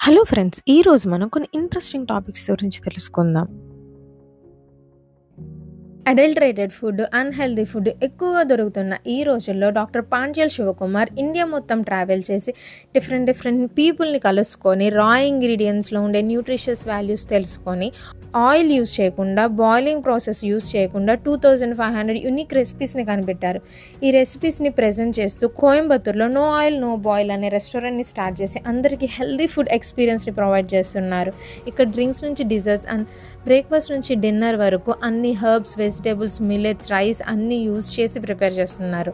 Hello friends! ఈరోజు మనం కొన్ని ఇంట్రెస్టింగ్ టాపిక్స్ గురించి తెలుసుకుందాం. అడల్టరేటెడ్ ఫుడ్, అన్‌హెల్తీ ఫుడ్ ఎక్కువగా దొరుకుతున్న ఈ రోజుల్లో డాక్టర్ పాండ్యల్ శివకుమార్ ఇండియా మొత్తం ట్రావెల్ చేసి డిఫరెంట్ పీపుల్‌ని కలుసుకొని రా ఇంగ్రీడియెంట్స్‌లో ఉండే న్యూట్రిషియస్ వాల్యూస్ తెలుసుకొని ఆయిల్ యూజ్ చేయకుండా, బాయిలింగ్ ప్రాసెస్ యూజ్ చేయకుండా 2500 యూనిక్ రెసిపీస్‌ని కనిపెట్టారు. ఈ రెసిపీస్‌ని ప్రెజెంట్ చేస్తూ కోయంబత్తూర్‌లో నో ఆయిల్ నో బాయిల్ అనే రెస్టారెంట్‌ని స్టార్ట్ చేసి అందరికీ హెల్తీ ఫుడ్ ఎక్స్‌పీరియన్స్‌ని ప్రొవైడ్ చేస్తున్నారు. ఇక్కడ డ్రింక్స్ నుంచి డిజర్ట్స్ అండ్ బ్రేక్‌ఫాస్ట్ నుంచి డిన్నర్ వరకు అన్ని హెర్బ్స్, వెజిటేబుల్స్, మిల్లెట్స్, రైస్ అన్నీ యూజ్ చేసి ప్రిపేర్ చేస్తున్నారు.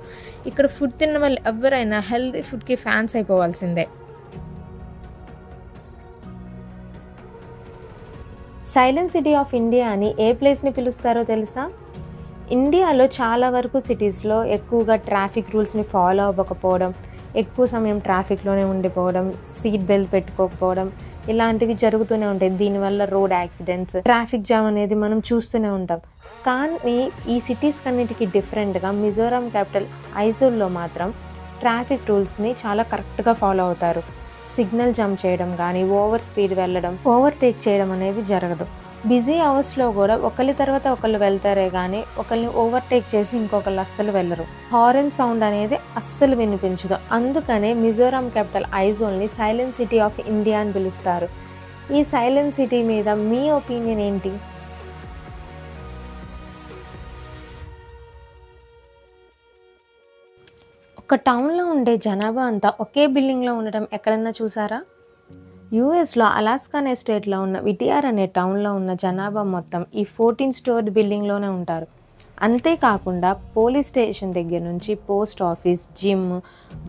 ఇక్కడ ఫుడ్ తిన్న వాళ్ళు ఎవరైనా హెల్తీ ఫుడ్‌కి ఫ్యాన్స్ అయిపోవాల్సిందే. సైలెంట్ సిటీ ఆఫ్ ఇండియా అని ఏ ప్లేస్ని పిలుస్తారో తెలుసా? ఇండియాలో చాలా వరకు సిటీస్లో ఎక్కువగా ట్రాఫిక్ రూల్స్ని ఫాలో అవ్వకపోవడం, ఎక్కువ సమయం ట్రాఫిక్లోనే ఉండిపోవడం, సీట్ బెల్ట్ పెట్టుకోకపోవడం ఇలాంటివి జరుగుతూనే ఉంటాయి. దీనివల్ల రోడ్ యాక్సిడెంట్స్, ట్రాఫిక్ జామ్ అనేది మనం చూస్తూనే ఉంటాం. కానీ ఈ సిటీస్ కన్నిటికీ డిఫరెంట్గా మిజోరాం క్యాపిటల్ ఐజోల్లో మాత్రం ట్రాఫిక్ రూల్స్ని చాలా కరెక్ట్గా ఫాలో అవుతారు. సిగ్నల్ జంప్ చేయడం కానీ, ఓవర్ స్పీడ్ వెళ్ళడం, ఓవర్టేక్ చేయడం అనేవి జరగదు. బిజీ అవర్స్లో కూడా ఒకరి తర్వాత ఒకళ్ళు వెళ్తారే కానీ ఒకరిని ఓవర్టేక్ చేసి ఇంకొకళ్ళు అస్సలు వెళ్ళరు. హారన్ సౌండ్ అనేది అస్సలు వినిపించదు. అందుకనే మిజోరాం క్యాపిటల్ ఐజోల్ని సైలెంట్ సిటీ ఆఫ్ ఇండియా అని పిలుస్తారు. ఈ సైలెంట్ సిటీ మీద మీ ఒపీనియన్ ఏంటి? ఒక టౌన్లో ఉండే జనాభా అంతా ఒకే బిల్డింగ్లో ఉండటం ఎక్కడన్నా చూసారా? యూఎస్లో అలాస్కా అనే స్టేట్లో ఉన్న విటిఆర్ అనే టౌన్లో ఉన్న జనాభా మొత్తం ఈ 14 స్టోర్డ్ బిల్డింగ్లోనే ఉంటారు. అంతేకాకుండా పోలీస్ స్టేషన్ దగ్గర నుంచి post office, gym,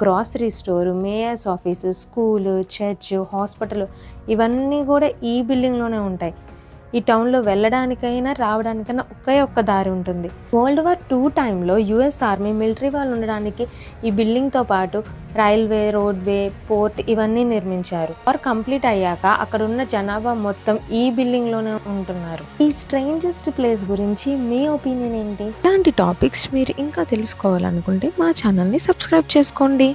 grocery store, mayor's office, school, church, hospital ఇవన్నీ కూడా ఈ బిల్డింగ్లోనే ఉంటాయి. ఈ టౌన్లో వెళ్ళడానికైనా రావడానికైనా ఒక్క దారి ఉంటుంది. వరల్డ్ వార్ 2 టైంలో యుఎస్ ఆర్మీ మిలిటరీ వాళ్ళు ఉండడానికి ఈ బిల్డింగ్తో పాటు రైల్వే, రోడ్వే, పోర్ట్ ఇవన్నీ నిర్మించారు. వార్ కంప్లీట్ అయ్యాక అక్కడ ఉన్న జనాభా మొత్తం ఈ బిల్డింగ్లోనే ఉంటున్నారు. ఈ స్ట్రేంజెస్ట్ ప్లేస్ గురించి మీ ఒపీనియన్ ఏంటి? ఇలాంటి టాపిక్స్ మీరు ఇంకా తెలుసుకోవాలనుకుంటే మా ఛానల్ని సబ్స్క్రైబ్ చేసుకోండి.